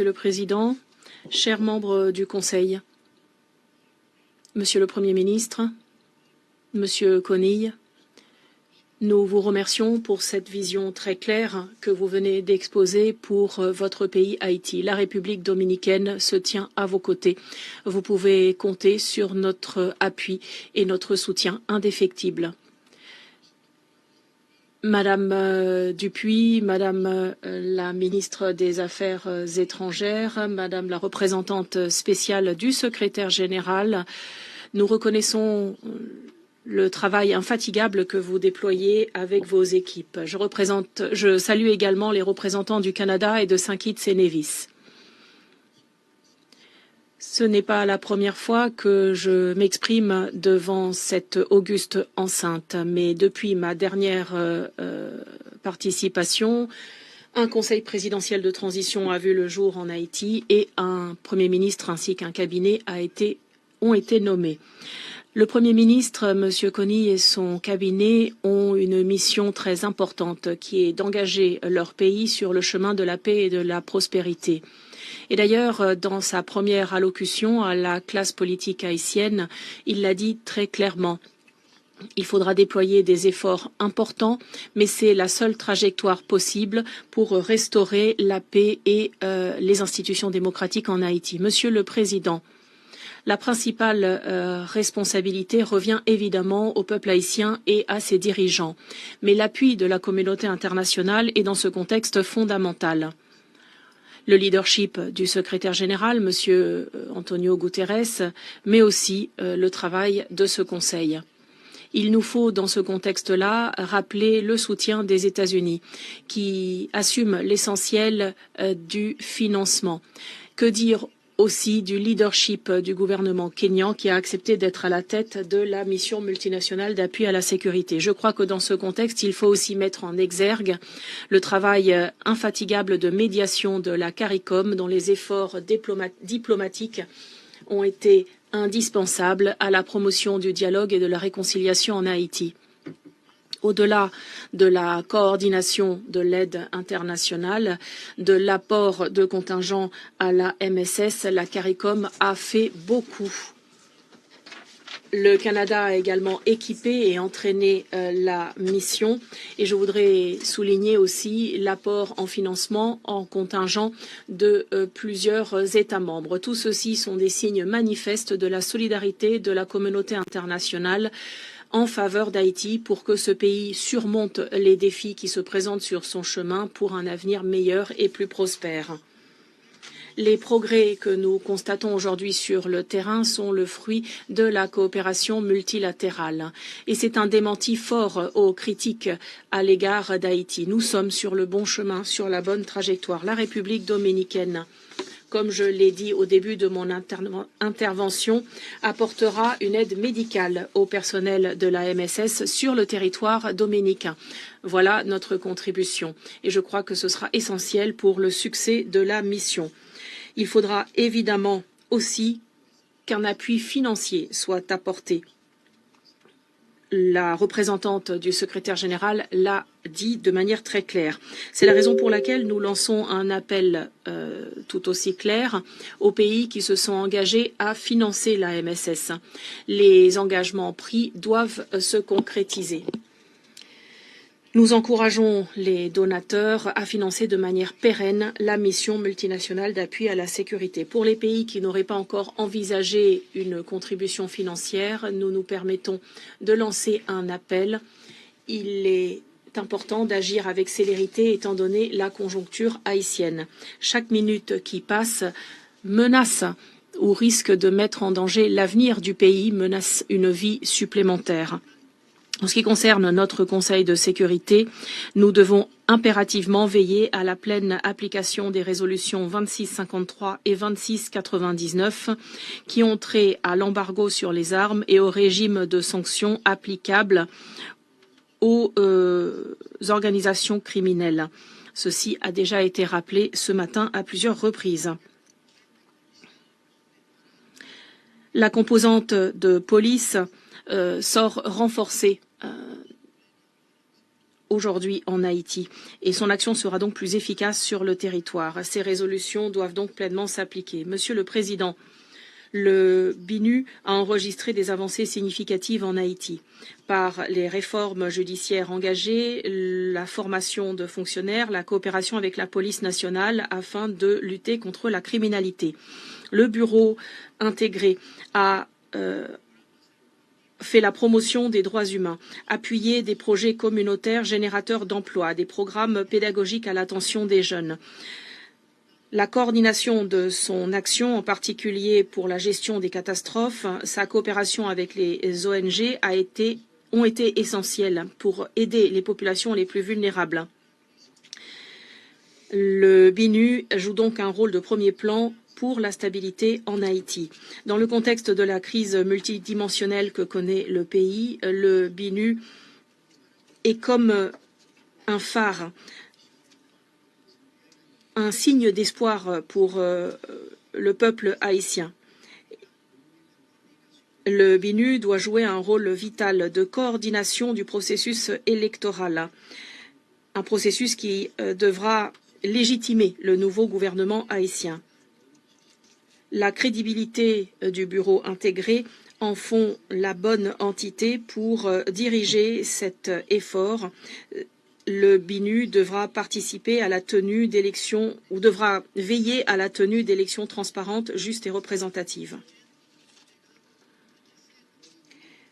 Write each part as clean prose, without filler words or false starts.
Monsieur le Président, chers membres du Conseil, Monsieur le Premier ministre, Monsieur Konille, nous vous remercions pour cette vision très claire que vous venez d'exposer pour votre pays Haïti. La République dominicaine se tient à vos côtés. Vous pouvez compter sur notre appui et notre soutien indéfectible. Madame Dupuy, Madame la ministre des Affaires étrangères, Madame la représentante spéciale du secrétaire général, nous reconnaissons le travail infatigable que vous déployez avec vos équipes. Je salue également les représentants du Canada et de Saint Kitts et Nevis. Ce n'est pas la première fois que je m'exprime devant cette auguste enceinte, mais depuis ma dernière participation, un conseil présidentiel de transition a vu le jour en Haïti et un Premier ministre ainsi qu'un cabinet ont été nommés. Le Premier ministre, M. Konille, et son cabinet ont une mission très importante qui est d'engager leur pays sur le chemin de la paix et de la prospérité. Et d'ailleurs, dans sa première allocution à la classe politique haïtienne, il l'a dit très clairement. Il faudra déployer des efforts importants, mais c'est la seule trajectoire possible pour restaurer la paix et les institutions démocratiques en Haïti. Monsieur le Président, la principale responsabilité revient évidemment au peuple haïtien et à ses dirigeants. Mais l'appui de la communauté internationale est dans ce contexte fondamental. Le leadership du secrétaire général, M. Antonio Guterres, mais aussi le travail de ce Conseil. Il nous faut, dans ce contexte-là, rappeler le soutien des États-Unis, qui assument l'essentiel du financement. Que dire aussi du leadership du gouvernement kényan qui a accepté d'être à la tête de la mission multinationale d'appui à la sécurité. Je crois que dans ce contexte, il faut aussi mettre en exergue le travail infatigable de médiation de la CARICOM, dont les efforts diplomatiques ont été indispensables à la promotion du dialogue et de la réconciliation en Haïti. Au-delà de la coordination de l'aide internationale, de l'apport de contingents à la MSS, la CARICOM a fait beaucoup. Le Canada a également équipé et entraîné la mission et je voudrais souligner aussi l'apport en financement en contingent de plusieurs États membres. Tout ceci sont des signes manifestes de la solidarité de la communauté internationale en faveur d'Haïti pour que ce pays surmonte les défis qui se présentent sur son chemin pour un avenir meilleur et plus prospère. Les progrès que nous constatons aujourd'hui sur le terrain sont le fruit de la coopération multilatérale. Et c'est un démenti fort aux critiques à l'égard d'Haïti. Nous sommes sur le bon chemin, sur la bonne trajectoire. La République dominicaine, comme je l'ai dit au début de mon intervention, apportera une aide médicale au personnel de la MSS sur le territoire dominicain. Voilà notre contribution et je crois que ce sera essentiel pour le succès de la mission. Il faudra évidemment aussi qu'un appui financier soit apporté. La représentante du secrétaire général l'a dit de manière très claire. C'est la raison pour laquelle nous lançons un appel tout aussi clair aux pays qui se sont engagés à financer la MSS. Les engagements pris doivent se concrétiser. Nous encourageons les donateurs à financer de manière pérenne la mission multinationale d'appui à la sécurité. Pour les pays qui n'auraient pas encore envisagé une contribution financière, nous nous permettons de lancer un appel. Il est important d'agir avec célérité étant donné la conjoncture haïtienne. Chaque minute qui passe menace ou risque de mettre en danger l'avenir du pays, menace une vie supplémentaire. En ce qui concerne notre Conseil de sécurité, nous devons impérativement veiller à la pleine application des résolutions 2653 et 2699 qui ont trait à l'embargo sur les armes et au régime de sanctions applicables aux organisations criminelles. Ceci a déjà été rappelé ce matin à plusieurs reprises. La composante de police sort renforcée aujourd'hui en Haïti et son action sera donc plus efficace sur le territoire. Ces résolutions doivent donc pleinement s'appliquer. Monsieur le Président, le BINU a enregistré des avancées significatives en Haïti par les réformes judiciaires engagées, la formation de fonctionnaires, la coopération avec la police nationale afin de lutter contre la criminalité. Le bureau intégré a fait la promotion des droits humains, appuyé des projets communautaires générateurs d'emplois, des programmes pédagogiques à l'attention des jeunes. La coordination de son action, en particulier pour la gestion des catastrophes, sa coopération avec les ONG ont été essentielles pour aider les populations les plus vulnérables. Le BINU joue donc un rôle de premier plan pour la stabilité en Haïti. Dans le contexte de la crise multidimensionnelle que connaît le pays, le BINU est comme un phare, un signe d'espoir pour le peuple haïtien. Le BINU doit jouer un rôle vital de coordination du processus électoral, un processus qui devra légitimer le nouveau gouvernement haïtien. La crédibilité du bureau intégré en font la bonne entité pour diriger cet effort. Le BINU devra participer à la tenue d'élections ou devra veiller à la tenue d'élections transparentes, justes et représentatives.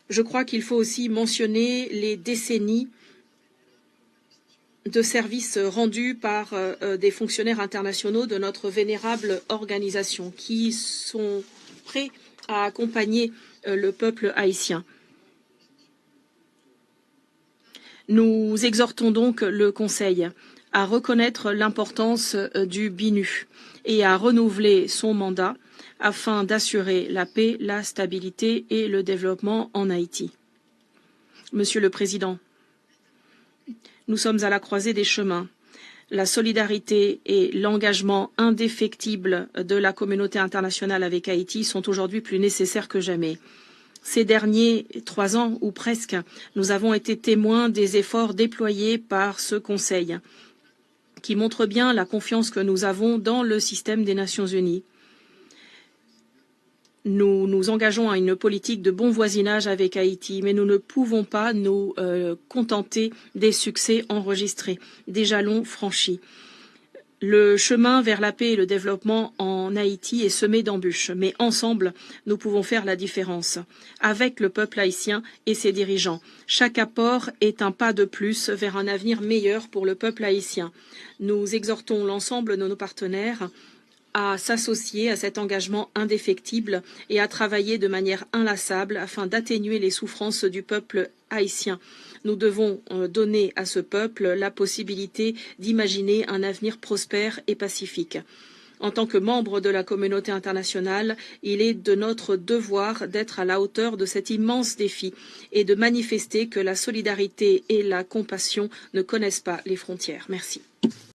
Je crois qu'il faut aussi mentionner les décennies de services rendus par des fonctionnaires internationaux de notre vénérable organisation qui sont prêts à accompagner le peuple haïtien. Nous exhortons donc le Conseil à reconnaître l'importance du BINU et à renouveler son mandat afin d'assurer la paix, la stabilité et le développement en Haïti. Monsieur le Président, nous sommes à la croisée des chemins. La solidarité et l'engagement indéfectible de la communauté internationale avec Haïti sont aujourd'hui plus nécessaires que jamais. Ces derniers 3 ans, ou presque, nous avons été témoins des efforts déployés par ce Conseil, qui montre bien la confiance que nous avons dans le système des Nations Unies. Nous nous engageons à une politique de bon voisinage avec Haïti, mais nous ne pouvons pas nous contenter des succès enregistrés, des jalons franchis. Le chemin vers la paix et le développement en Haïti est semé d'embûches, mais ensemble, nous pouvons faire la différence, avec le peuple haïtien et ses dirigeants. Chaque apport est un pas de plus vers un avenir meilleur pour le peuple haïtien. Nous exhortons l'ensemble de nos partenaires à s'associer à cet engagement indéfectible et à travailler de manière inlassable afin d'atténuer les souffrances du peuple haïtien. Nous devons donner à ce peuple la possibilité d'imaginer un avenir prospère et pacifique. En tant que membre de la communauté internationale, il est de notre devoir d'être à la hauteur de cet immense défi et de manifester que la solidarité et la compassion ne connaissent pas les frontières. Merci.